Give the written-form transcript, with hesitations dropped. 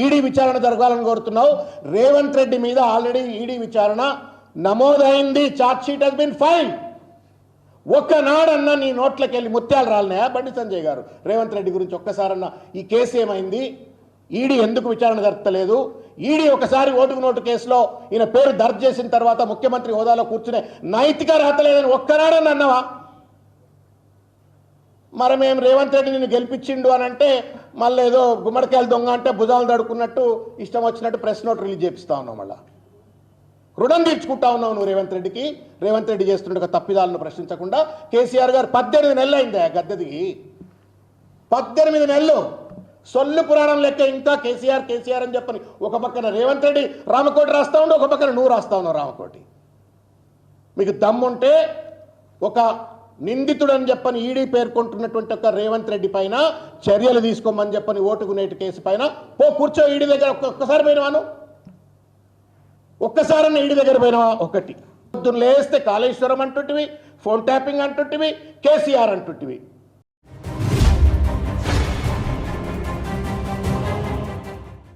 ED విచారణ జరగాలని కోరుతున్నావు. రేవంత్ రెడ్డి మీద ఆల్రెడీ ఈడీ విచారణ నమోదైంది. Charge sheet has been file. ఒక్కనాడన్నా నీ నోట్లకి వెళ్ళి ముత్యాలు రాలినాయా బండి సంజయ్ గారు? రేవంత్ రెడ్డి గురించి ఒక్కసారన్నా ఈ కేసు ఏమైంది, ఈడీ ఎందుకు విచారణ జరపలేదు? ఈడీ ఒకసారి ఓటుకు నోటు కేసులో ఈయన పేరు దర్జ్ చేసిన తర్వాత ముఖ్యమంత్రి హోదాలో కూర్చునే నైతిక అర్హత లేదని ఒక్కనాడని అన్నావా? మరి మేము రేవంత్ రెడ్డి నిన్ను గెలిపించిండు అని అంటే మళ్ళీ ఏదో గుమ్మడికాయలు దొంగ అంటే భుజాలు దడుకున్నట్టు ఇష్టం వచ్చినట్టు ప్రెస్ నోట్ రిలీజ్ చేపిస్తా ఉన్నావు. మళ్ళా రుణం తీర్చుకుంటా ఉన్నావు నువ్వు రేవంత్ రెడ్డికి. రేవంత్ రెడ్డి చేస్తుండే తప్పిదాలను ప్రశ్నించకుండా కేసీఆర్ గారు 18 నెలలు అయిందా గద్దెదిగి? 18 నెలలు సొల్లు పురాణం లెక్క ఇంకా కేసీఆర్ కేసీఆర్ అని చెప్పని ఒక పక్కన రేవంత్ రెడ్డి రామకోటి రాస్తా ఉండే, ఒక పక్కన నువ్వు రాస్తా ఉన్నావు రామకోటి. మీకు దమ్ముంటే ఒక నిందితుడు అని చెప్పని ఈడీ పేర్కొంటున్నటువంటి ఒక రేవంత్ రెడ్డి పైన చర్యలు తీసుకోమని చెప్పని ఓటుకు నేటి కేసు పైన పో కూర్చో. ఈడీ దగ్గర ఒక్కసారి పోయినవాను? ఒక్కసారన్నా ఈడీ దగ్గర పోయినవా? ఒకటి పొద్దున్న లేస్తే కాళేశ్వరం అంటుంటివి, ఫోన్ ట్యాపింగ్ అంటుంటివి, కేసీఆర్ అంటుంటివి.